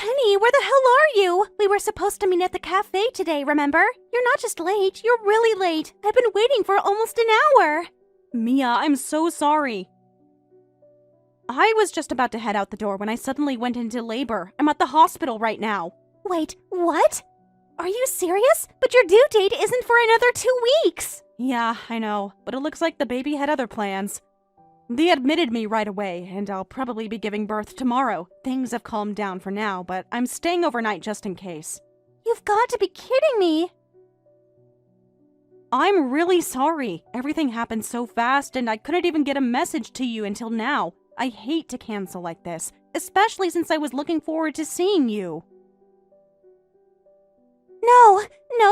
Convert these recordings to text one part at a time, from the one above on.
Penny, where the hell are you? We were supposed to meet at the cafe today, remember? You're not just late, you're really late. I've been waiting for almost an hour. Mia, I'm so sorry. I was just about to head out the door when I suddenly went into labor. I'm at the hospital right now. Wait, what? Are you serious? But your due date isn't for another 2 weeks. Yeah, I know, but it looks like the baby had other plans. They admitted me right away, and I'll probably be giving birth tomorrow. Things have calmed down for now, but I'm staying overnight just in case. You've got to be kidding me. I'm really sorry. Everything happened so fast, and I couldn't even get a message to you until now. I hate to cancel like this, especially since I was looking forward to seeing you. No,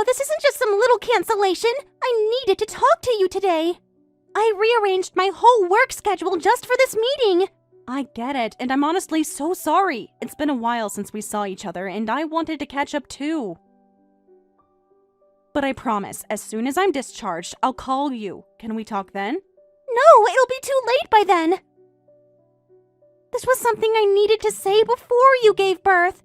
this isn't just some little cancellation. I needed to talk to you today. I rearranged my whole work schedule just for this meeting. I get it, and I'm honestly so sorry. It's been a while since we saw each other, and I wanted to catch up too. But I promise, as soon as I'm discharged, I'll call you. Can we talk then? No, it'll be too late by then. This was something I needed to say before you gave birth.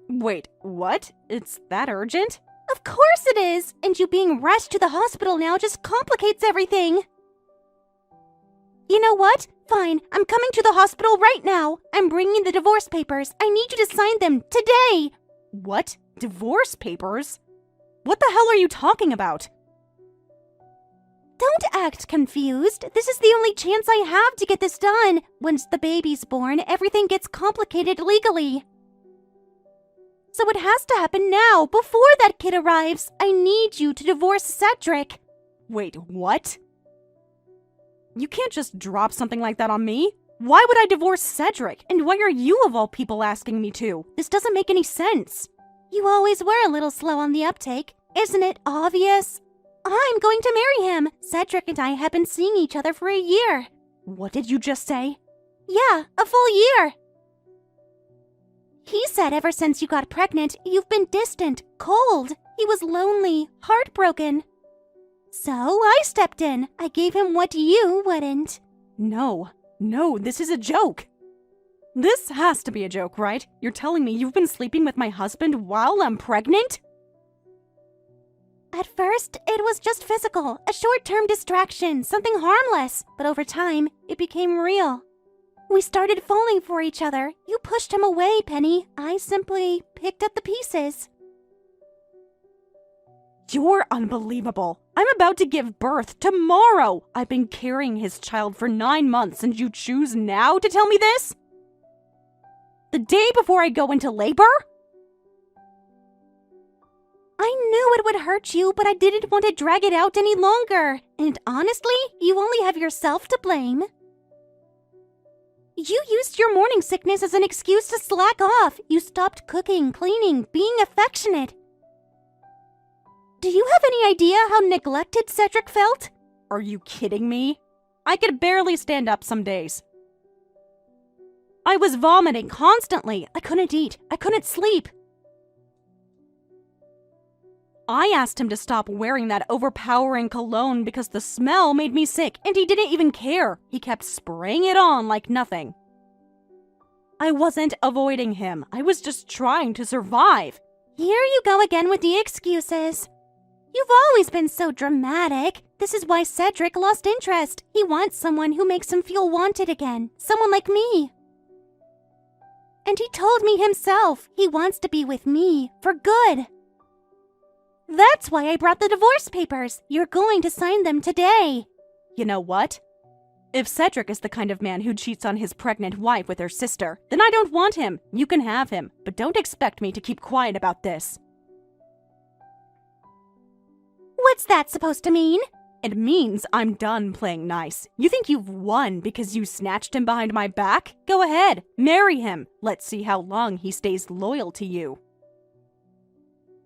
Wait, what? It's that urgent? Of course it is, and you being rushed to the hospital now just complicates everything. You know what? Fine, I'm coming to the hospital right now. I'm bringing the divorce papers. I need you to sign them today. What? Divorce papers? What the hell are you talking about? Don't act confused. This is the only chance I have to get this done. Once the baby's born, everything gets complicated legally. So it has to happen now, before that kid arrives. I need you to divorce Cedric. Wait, what? You can't just drop something like that on me. Why would I divorce Cedric? And why are you of all people asking me to? This doesn't make any sense. You always were a little slow on the uptake. Isn't it obvious? I'm going to marry him. Cedric and I have been seeing each other for a year. What did you just say? Yeah, a full year. He said ever since you got pregnant, you've been distant, cold. He was lonely, heartbroken. So I stepped in. I gave him what you wouldn't. No, this is a joke. This has to be a joke, right? You're telling me you've been sleeping with my husband while I'm pregnant? At first, it was just physical, a short-term distraction, something harmless. But over time, it became real. We started falling for each other. You pushed him away, Penny. I simply picked up the pieces. You're unbelievable. I'm about to give birth tomorrow. I've been carrying his child for 9 months, and you choose now to tell me this? The day before I go into labor? I knew it would hurt you, but I didn't want to drag it out any longer. And honestly, you only have yourself to blame. You used your morning sickness as an excuse to slack off. You stopped cooking, cleaning, being affectionate. Do you have any idea how neglected Cedric felt? Are you kidding me? I could barely stand up some days. I was vomiting constantly. I couldn't eat. I couldn't sleep. I asked him to stop wearing that overpowering cologne because the smell made me sick, and he didn't even care. He kept spraying it on like nothing. I wasn't avoiding him. I was just trying to survive. Here you go again with the excuses. You've always been so dramatic. This is why Cedric lost interest. He wants someone who makes him feel wanted again. Someone like me. And he told me himself he wants to be with me for good. That's why I brought the divorce papers. You're going to sign them today. You know what? If Cedric is the kind of man who cheats on his pregnant wife with her sister, then I don't want him. You can have him, but don't expect me to keep quiet about this. What's that supposed to mean? It means I'm done playing nice. You think you've won because you snatched him behind my back? Go ahead, marry him. Let's see how long he stays loyal to you.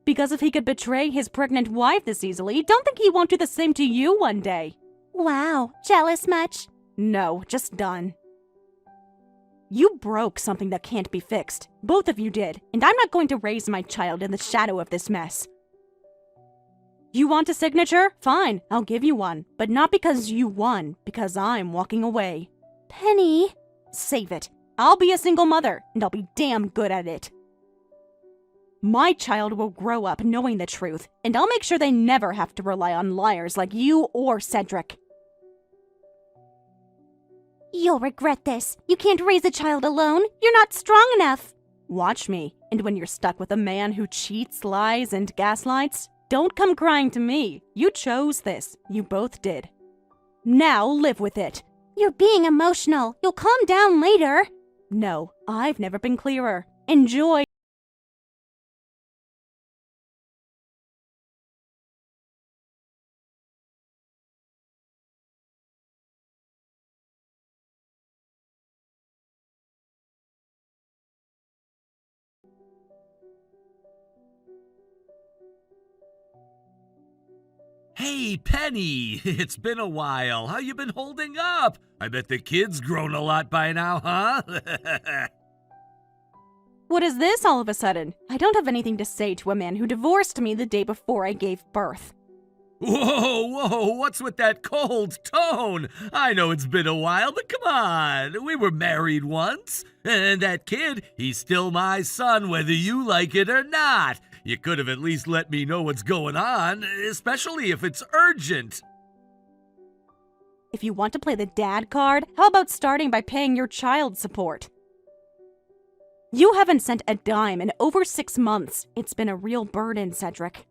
Because if he could betray his pregnant wife this easily, don't think he won't do the same to you one day. Wow, jealous much? No, just done. You broke something that can't be fixed. Both of you did, and I'm not going to raise my child in the shadow of this mess. You want a signature? Fine, I'll give you one. But not because you won, because I'm walking away. Penny. Save it. I'll be a single mother, and I'll be damn good at it. My child will grow up knowing the truth, and I'll make sure they never have to rely on liars like you or Cedric. You'll regret this. You can't raise a child alone. You're not strong enough. Watch me, and when you're stuck with a man who cheats, lies, and gaslights, don't come crying to me. You chose this. You both did. Now live with it. You're being emotional. You'll calm down later. No, I've never been clearer. Enjoy. Hey, Penny! It's been a while. How you been holding up? I bet the kid's grown a lot by now, huh? What is this all of a sudden? I don't have anything to say to a man who divorced me the day before I gave birth. Whoa, what's with that cold tone? I know it's been a while, but come on. We were married once. And that kid, he's still my son whether you like it or not. You could have at least let me know what's going on, especially if it's urgent. If you want to play the dad card, how about starting by paying your child support? You haven't sent a dime in over 6 months. It's been a real burden, Cedric.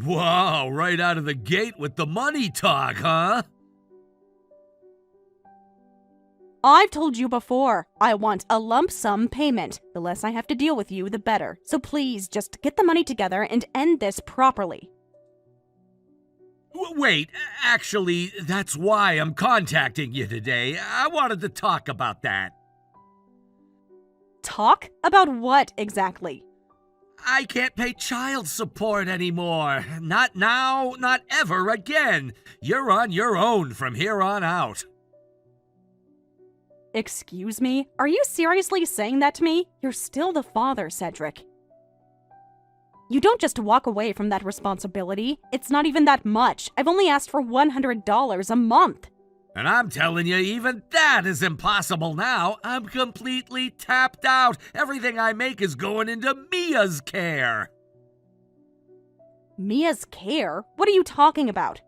Wow, right out of the gate with the money talk, huh? I've told you before, I want a lump sum payment. The less I have to deal with you, the better. So please, just get the money together and end this properly. Wait, actually, that's why I'm contacting you today. I wanted to talk about that. Talk? About what exactly? I can't pay child support anymore. Not now, not ever again. You're on your own from here on out. Excuse me? Are you seriously saying that to me? You're still the father, Cedric. You don't just walk away from that responsibility. It's not even that much. I've only asked for $100 a month. And I'm telling you, even that is impossible now. I'm completely tapped out. Everything I make is going into Mia's care. Mia's care? What are you talking about?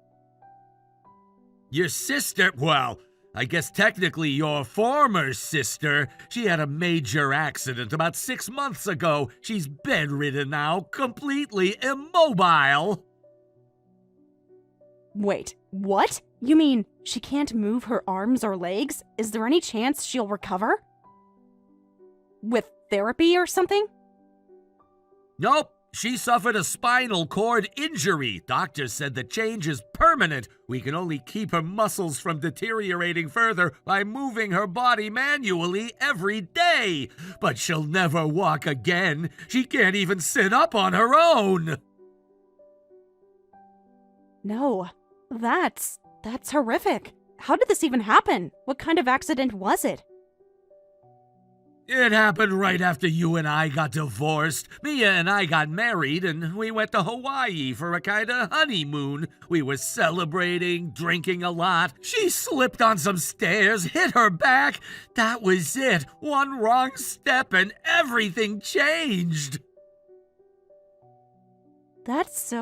Your sister, well, I guess technically your former sister, she had a major accident about 6 months ago. She's bedridden now, completely immobile. Wait, what? You mean she can't move her arms or legs? Is there any chance she'll recover? With therapy or something? Nope. She suffered a spinal cord injury. Doctors said the change is permanent. We can only keep her muscles from deteriorating further by moving her body manually every day. But she'll never walk again. She can't even sit up on her own. No, that's horrific. How did this even happen? What kind of accident was it? It happened right after you and I got divorced. Mia and I got married, and we went to Hawaii for a kind of honeymoon. We were celebrating, drinking a lot. She slipped on some stairs, hit her back. That was it. One wrong step, and everything changed. That's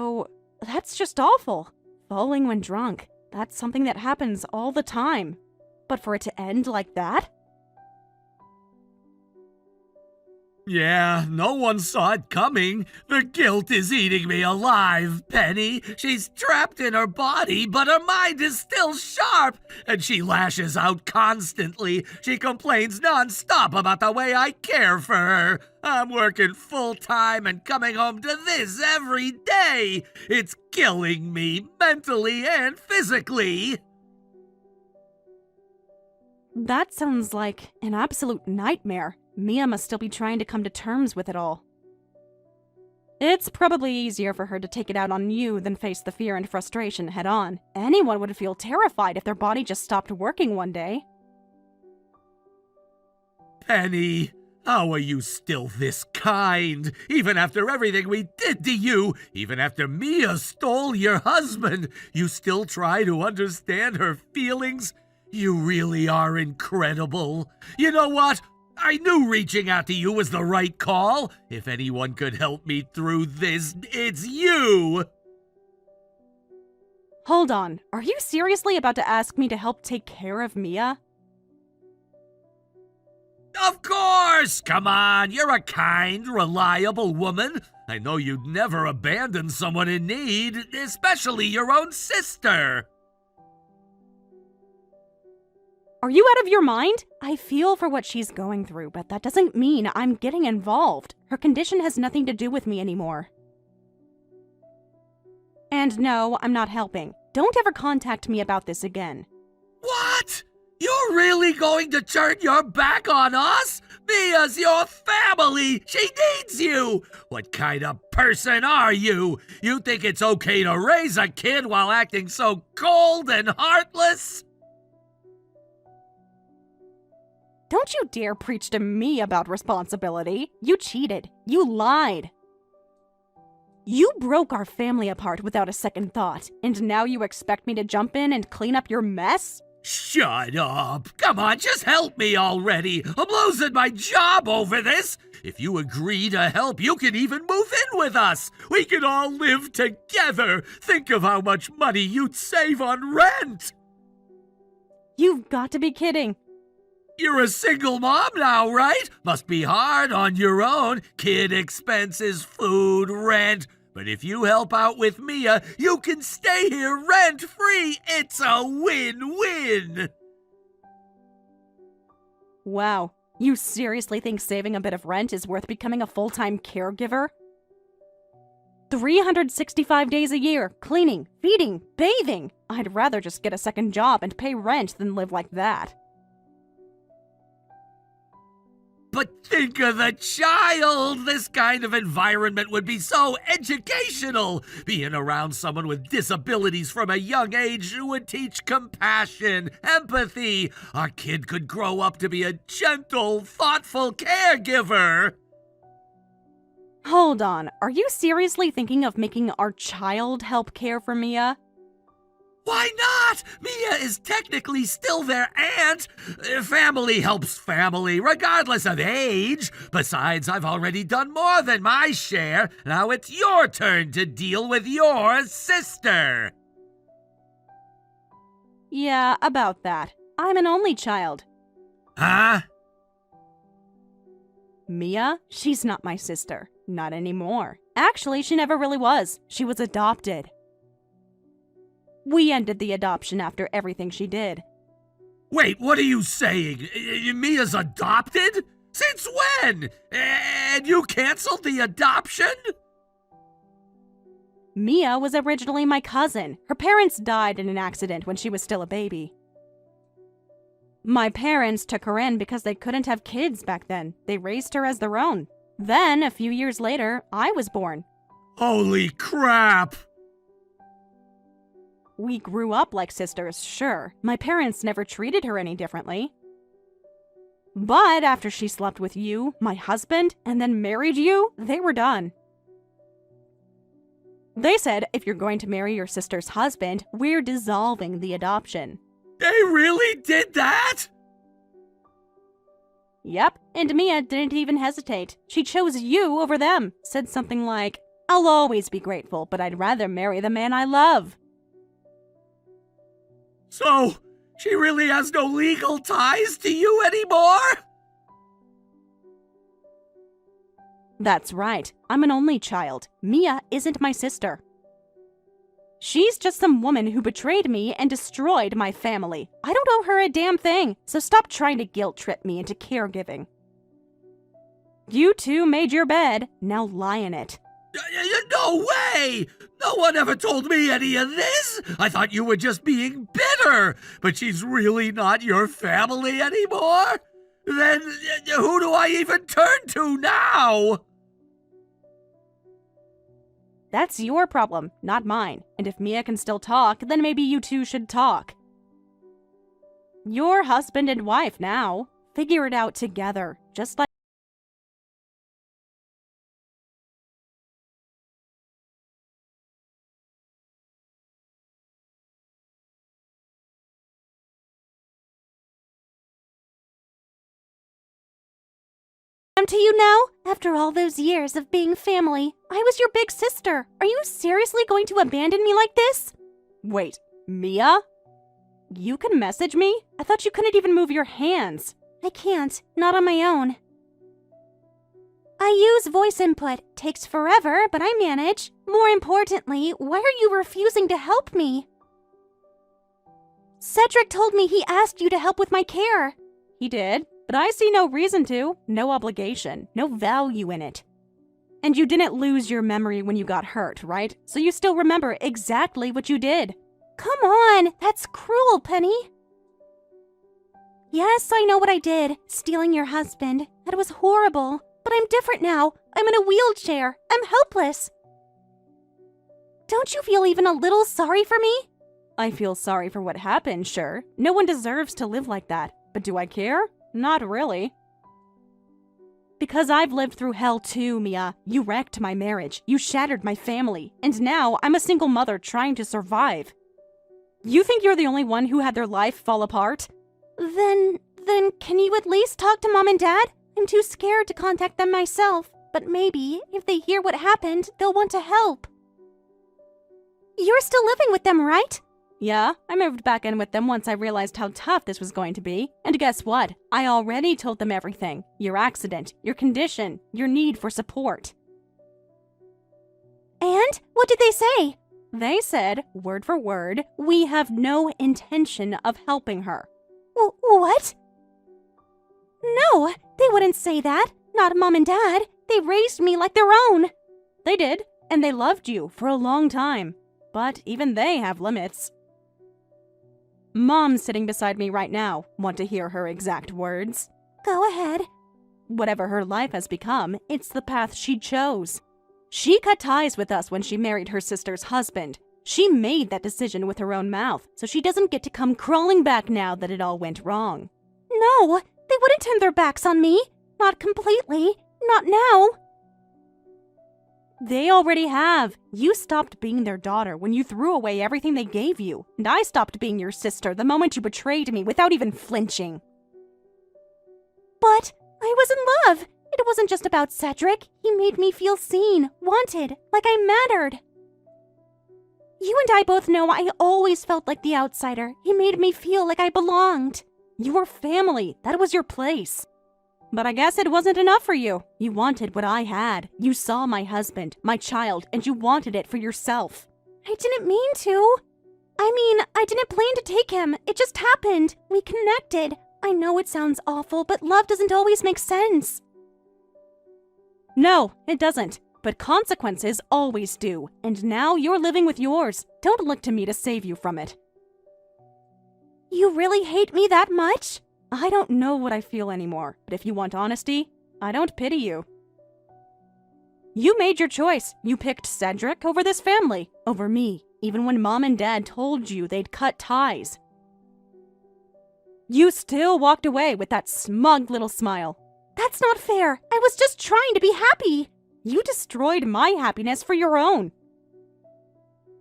just awful. Falling when drunk. That's something that happens all the time. But for it to end like that? Yeah, no one saw it coming. The guilt is eating me alive, Penny. She's trapped in her body, but her mind is still sharp. And she lashes out constantly. She complains nonstop about the way I care for her. I'm working full-time and coming home to this every day. It's killing me, mentally and physically. That sounds like an absolute nightmare. Mia must still be trying to come to terms with it all. It's probably easier for her to take it out on you than face the fear and frustration head on. Anyone would feel terrified if their body just stopped working one day. Penny, how are you still this kind? Even after everything we did to you, even after Mia stole your husband, you still try to understand her feelings? You really are incredible. You know what? I knew reaching out to you was the right call. If anyone could help me through this, it's you! Hold on, are you seriously about to ask me to help take care of Mia? Of course! Come on, you're a kind, reliable woman. I know you'd never abandon someone in need, especially your own sister. Are you out of your mind? I feel for what she's going through, but that doesn't mean I'm getting involved. Her condition has nothing to do with me anymore. And no, I'm not helping. Don't ever contact me about this again. What? You're really going to turn your back on us? Mia's your family! She needs you! What kind of person are you? You think it's okay to raise a kid while acting so cold and heartless? Don't you dare preach to me about responsibility. You cheated. You lied. You broke our family apart without a second thought, and now you expect me to jump in and clean up your mess? Shut up! Come on, just help me already! I'm losing my job over this! If you agree to help, you can even move in with us! We can all live together! Think of how much money you'd save on rent! You've got to be kidding. You're a single mom now, right? Must be hard on your own. Kid expenses, food, rent. But if you help out with Mia, you can stay here rent-free. It's a win-win. Wow, you seriously think saving a bit of rent is worth becoming a full-time caregiver? 365 days a year, cleaning, feeding, bathing. I'd rather just get a second job and pay rent than live like that. But think of the child! This kind of environment would be so educational! Being around someone with disabilities from a young age would teach compassion, empathy. Our kid could grow up to be a gentle, thoughtful caregiver! Hold on, are you seriously thinking of making our child help care for Mia? Why not? Mia is technically still their aunt. Family helps family, regardless of age. Besides, I've already done more than my share. Now it's your turn to deal with your sister. Yeah, about that. I'm an only child. Huh? Mia? She's not my sister. Not anymore. Actually, she never really was. She was adopted. We ended the adoption after everything she did. Wait, what are you saying? Mia's adopted? Since when? And you canceled the adoption? Mia was originally my cousin. Her parents died in an accident when she was still a baby. My parents took her in because they couldn't have kids back then. They raised her as their own. Then, a few years later, I was born. Holy crap! We grew up like sisters, sure. My parents never treated her any differently. But after she slept with you, my husband, and then married you, they were done. They said, if you're going to marry your sister's husband, we're dissolving the adoption. They really did that? Yep, and Mia didn't even hesitate. She chose you over them. Said something like, I'll always be grateful, but I'd rather marry the man I love. So, she really has no legal ties to you anymore? That's right. I'm an only child. Mia isn't my sister. She's just some woman who betrayed me and destroyed my family. I don't owe her a damn thing, so stop trying to guilt-trip me into caregiving. You two made your bed, now lie in it. No way! No one ever told me any of this! I thought you were just being bitter! But she's really not your family anymore? Then who do I even turn to now? That's your problem, not mine. And if Mia can still talk, then maybe you two should talk. You're husband and wife now. Figure it out together, just like on to you now? After all those years of being family, I was your big sister. Are you seriously going to abandon me like this? Wait, Mia? You can message me? I thought you couldn't even move your hands. I can't, not on my own. I use voice input. Takes forever, but I manage. More importantly, why are you refusing to help me? Cedric told me he asked you to help with my care. He did, but I see no reason to. No obligation, no value in it. And you didn't lose your memory when you got hurt, right? So you still remember exactly what you did. Come on, that's cruel, Penny. Yes, I know what I did, stealing your husband. That was horrible. But I'm different now. I'm in a wheelchair. I'm helpless. Don't you feel even a little sorry for me? I feel sorry for what happened, sure. No one deserves to live like that. But do I care? Not really. Because I've lived through hell too, Mia. You wrecked my marriage. You shattered my family. And now I'm a single mother trying to survive. You think you're the only one who had their life fall apart? Then can you at least talk to Mom and Dad? I'm too scared to contact them myself, but maybe, if they hear what happened, they'll want to help. You're still living with them, right? Yeah, I moved back in with them once I realized how tough this was going to be. And guess what? I already told them everything. Your accident, your condition, your need for support. And? What did they say? They said, word for word, we have no intention of helping her. What? No, they wouldn't say that. Not Mom and Dad. They raised me like their own. They did, and they loved you for a long time. But even they have limits. Mom's sitting beside me right now. Want to hear her exact words? Go ahead. Whatever her life has become, it's the path she chose. She cut ties with us when she married her sister's husband. She made that decision with her own mouth, so she doesn't get to come crawling back now that it all went wrong. No, they wouldn't turn their backs on me. Not completely. Not now. They already have. You stopped being their daughter when you threw away everything they gave you. And I stopped being your sister the moment you betrayed me without even flinching. But I was in love. It wasn't just about Cedric. He made me feel seen, wanted, like I mattered. You and I both know I always felt like the outsider. He made me feel like I belonged. You were family. That was your place. But I guess it wasn't enough for you. You wanted what I had. You saw my husband, my child, and you wanted it for yourself. I didn't mean to. I didn't plan to take him. It just happened. We connected. I know it sounds awful, but love doesn't always make sense. No, it doesn't. But consequences always do. And now you're living with yours. Don't look to me to save you from it. You really hate me that much? I don't know what I feel anymore, but if you want honesty, I don't pity you. You made your choice. You picked Cedric over this family, over me, even when Mom and Dad told you they'd cut ties. You still walked away with that smug little smile. That's not fair. I was just trying to be happy. You destroyed my happiness for your own.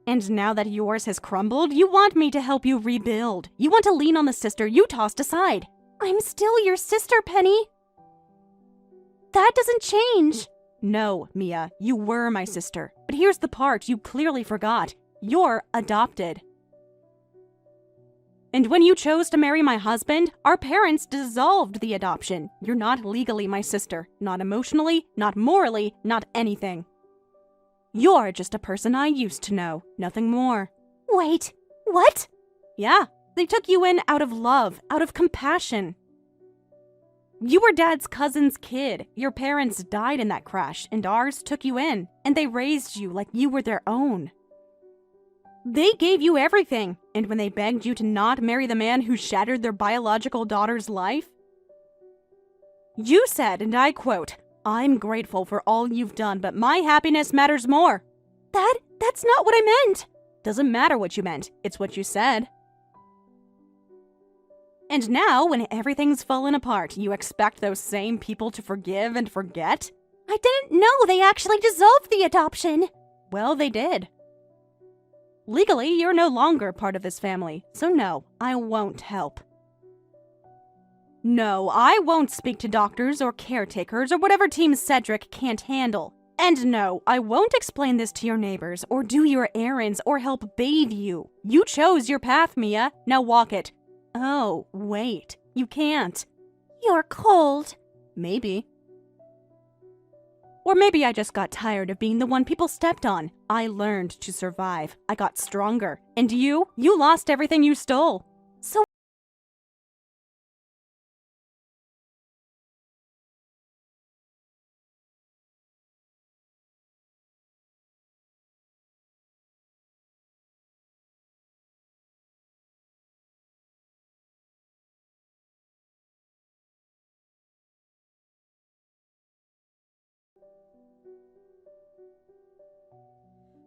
And now that yours has crumbled, you want me to help you rebuild. You want to lean on the sister you tossed aside. I'm still your sister, Penny. That doesn't change. No, Mia, you were my sister. But here's the part you clearly forgot. You're adopted. And when you chose to marry my husband, our parents dissolved the adoption. You're not legally my sister. Not emotionally, not morally, not anything. You're just a person I used to know. Nothing more. Wait, what? Yeah. They took you in out of love, out of compassion. You were Dad's cousin's kid. Your parents died in that crash, and ours took you in, and they raised you like you were their own. They gave you everything, and when they begged you to not marry the man who shattered their biological daughter's life, you said, and I quote, "I'm grateful for all you've done, but my happiness matters more." That's not what I meant. Doesn't matter what you meant. It's what you said. And now, when everything's fallen apart, you expect those same people to forgive and forget? I didn't know they actually dissolved the adoption. Well, they did. Legally, you're no longer part of this family, so no, I won't help. No, I won't speak to doctors or caretakers or whatever Team Cedric can't handle. And no, I won't explain this to your neighbors or do your errands or help bathe you. You chose your path, Mia. Now walk it. Oh, wait. You can't. You're cold. Maybe. Or maybe I just got tired of being the one people stepped on. I learned to survive. I got stronger. And you lost everything you stole. So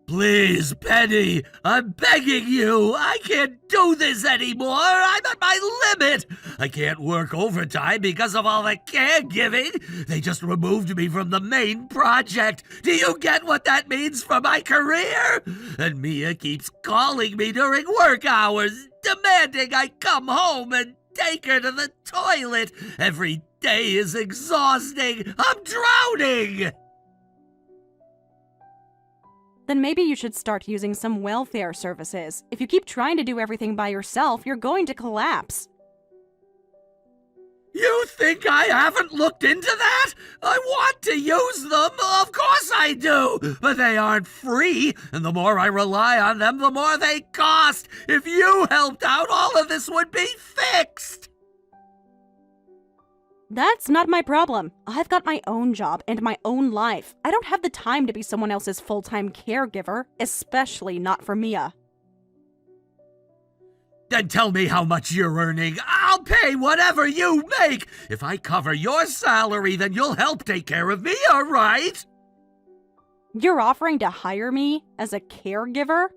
Please, Penny, I'm begging you. I can't do this anymore. I'm at my limit. I can't work overtime because of all the caregiving. They just removed me from the main project. Do you get what that means for my career? And Mia keeps calling me during work hours, demanding I come home and take her to the toilet. Every day is exhausting. I'm drowning. Then maybe you should start using some welfare services. If you keep trying to do everything by yourself, you're going to collapse. You think I haven't looked into that? I want to use them, of course I do, but they aren't free, and the more I rely on them, the more they cost. If you helped out, all of this would be fixed. That's not my problem. I've got my own job and my own life. I don't have the time to be someone else's full-time caregiver, especially not for Mia. Then tell me how much you're earning. I'll pay whatever you make. If I cover your salary, then you'll help take care of Mia, right? You're offering to hire me as a caregiver?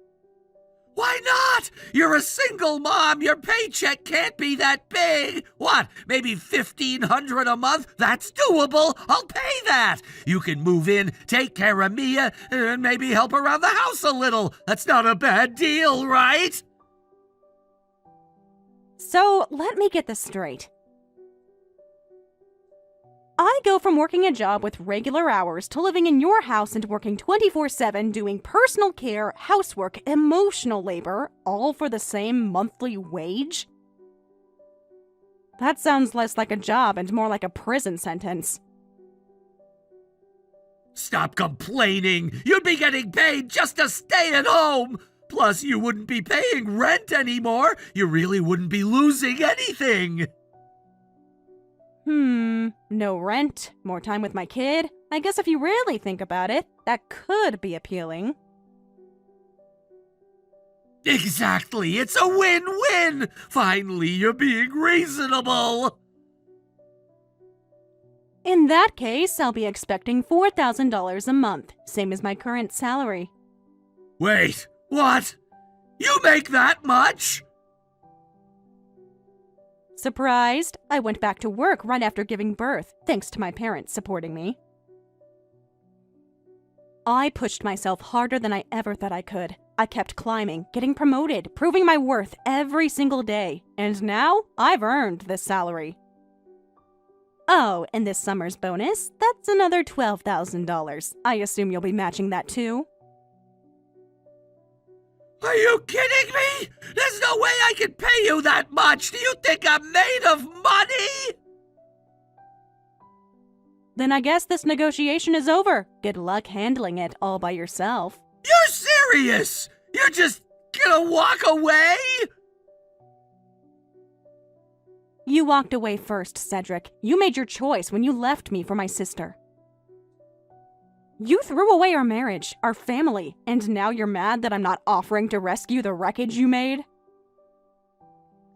Why not? You're a single mom. Your paycheck can't be that big. What, maybe $1,500 a month? That's doable. I'll pay that. You can move in, take care of Mia, and maybe help around the house a little. That's not a bad deal, right? So, let me get this straight. I go from working a job with regular hours to living in your house and working 24/7 doing personal care, housework, emotional labor, all for the same monthly wage? That sounds less like a job and more like a prison sentence. Stop complaining. You'd be getting paid just to stay at home. Plus, you wouldn't be paying rent anymore. You really wouldn't be losing anything. No rent, more time with my kid. I guess if you really think about it, that could be appealing. Exactly, it's a win-win! Finally, you're being reasonable! In that case, I'll be expecting $4,000 a month, same as my current salary. Wait, what? You make that much? Surprised? I went back to work right after giving birth, thanks to my parents supporting me. I pushed myself harder than I ever thought I could. I kept climbing, getting promoted, proving my worth every single day. And now, I've earned this salary. Oh, and this summer's bonus, that's another $12,000. I assume you'll be matching that too? Are you kidding me? There's no way I can pay you that much! Do you think I'm made of money? Then I guess this negotiation is over. Good luck handling it all by yourself. You're serious? You're just gonna walk away? You walked away first, Cedric. You made your choice when you left me for my sister. You threw away our marriage, our family, and now you're mad that I'm not offering to rescue the wreckage you made?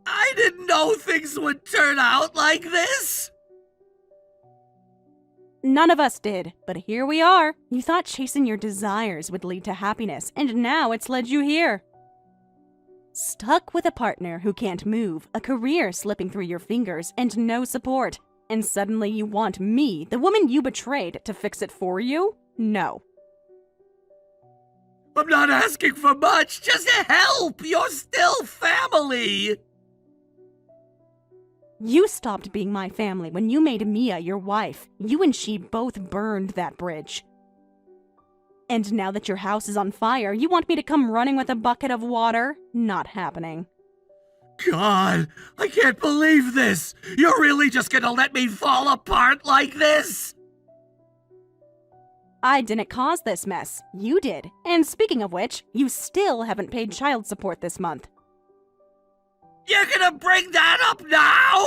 I didn't know things would turn out like this! None of us did, but here we are. You thought chasing your desires would lead to happiness, and now it's led you here. Stuck with a partner who can't move, a career slipping through your fingers, and no support. And suddenly you want me, the woman you betrayed, to fix it for you? No. I'm not asking for much, just help! You're still family! You stopped being my family when you made Mia your wife. You and she both burned that bridge. And now that your house is on fire, you want me to come running with a bucket of water? Not happening. God, I can't believe this! You're really just gonna let me fall apart like this? I didn't cause this mess. You did. And speaking of which, you still haven't paid child support this month. You're gonna bring that up now?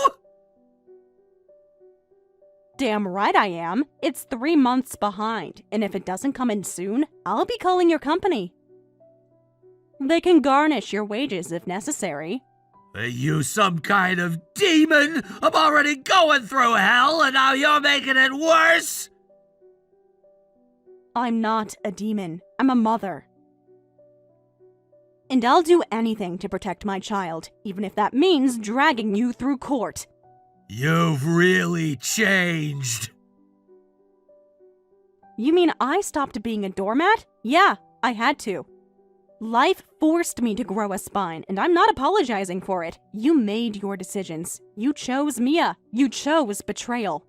Damn right I am. It's 3 months behind, and if it doesn't come in soon, I'll be calling your company. They can garnish your wages if necessary. Are you some kind of demon? I'm already going through hell, and now you're making it worse? I'm not a demon. I'm a mother. And I'll do anything to protect my child, even if that means dragging you through court. You've really changed. You mean I stopped being a doormat? Yeah, I had to. Life forced me to grow a spine, and I'm not apologizing for it. You made your decisions. You chose Mia. You chose betrayal.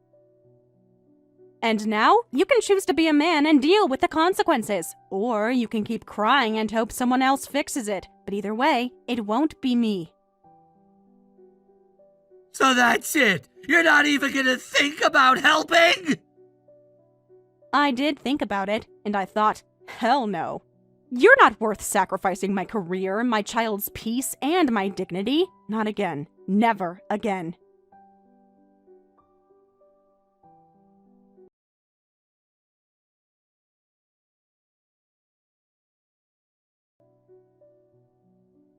And now, you can choose to be a man and deal with the consequences. Or you can keep crying and hope someone else fixes it. But either way, it won't be me. So that's it? You're not even gonna think about helping? I did think about it, and I thought, hell no. You're not worth sacrificing my career, my child's peace, and my dignity. Not again. Never again.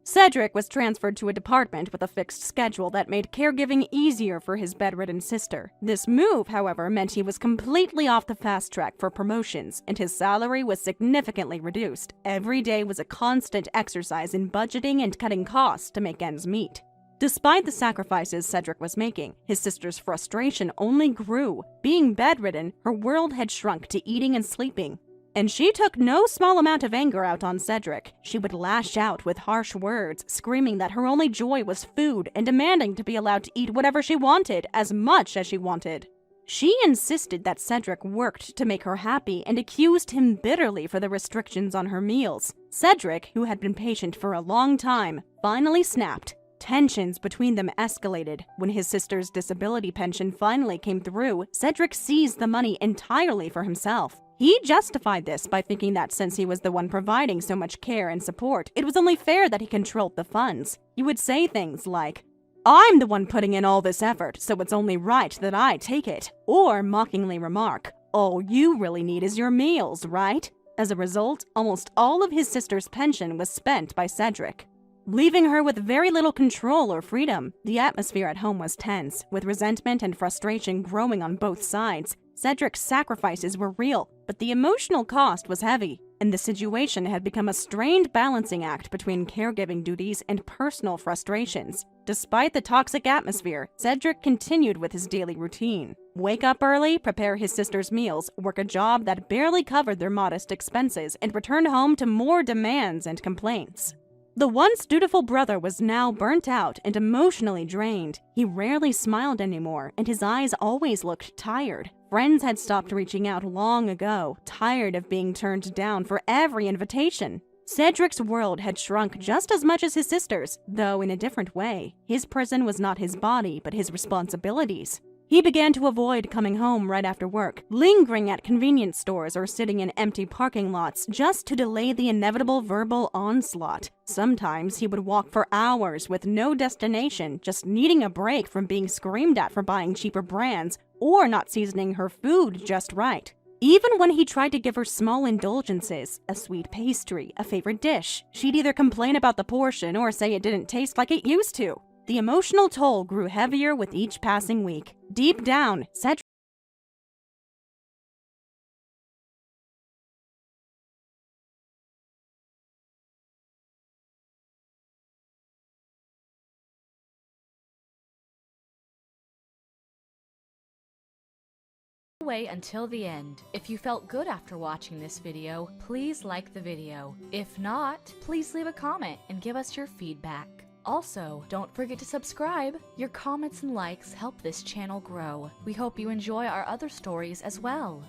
Cedric was transferred to a department with a fixed schedule that made caregiving easier for his bedridden sister. This move, however, meant he was completely off the fast track for promotions, and his salary was significantly reduced. Every day was a constant exercise in budgeting and cutting costs to make ends meet. Despite the sacrifices Cedric was making, his sister's frustration only grew. Being bedridden, her world had shrunk to eating and sleeping. And she took no small amount of anger out on Cedric. She would lash out with harsh words, screaming that her only joy was food and demanding to be allowed to eat whatever she wanted, as much as she wanted. She insisted that Cedric worked to make her happy and accused him bitterly for the restrictions on her meals. Cedric, who had been patient for a long time, finally snapped. Tensions between them escalated. When his sister's disability pension finally came through, Cedric seized the money entirely for himself. He justified this by thinking that since he was the one providing so much care and support, it was only fair that he controlled the funds. He would say things like, "I'm the one putting in all this effort, so it's only right that I take it," or mockingly remark, "All you really need is your meals, right?" As a result, almost all of his sister's pension was spent by Cedric, leaving her with very little control or freedom. The atmosphere at home was tense, with resentment and frustration growing on both sides. Cedric's sacrifices were real, but the emotional cost was heavy, and the situation had become a strained balancing act between caregiving duties and personal frustrations. Despite the toxic atmosphere, Cedric continued with his daily routine. Wake up early, prepare his sister's meals, work a job that barely covered their modest expenses, and return home to more demands and complaints. The once dutiful brother was now burnt out and emotionally drained. He rarely smiled anymore, and his eyes always looked tired. Friends had stopped reaching out long ago, tired of being turned down for every invitation. Cedric's world had shrunk just as much as his sister's, though in a different way. His prison was not his body, but his responsibilities. He began to avoid coming home right after work, lingering at convenience stores or sitting in empty parking lots just to delay the inevitable verbal onslaught. Sometimes he would walk for hours with no destination, just needing a break from being screamed at for buying cheaper brands or not seasoning her food just right. Even when he tried to give her small indulgences, a sweet pastry, a favorite dish, she'd either complain about the portion or say it didn't taste like it used to. The emotional toll grew heavier with each passing week. Deep down, Cedric Wait until the end. If you felt good after watching this video, please like the video. If not, please leave a comment and give us your feedback. Also, don't forget to subscribe. Your comments and likes help this channel grow. We hope you enjoy our other stories as well.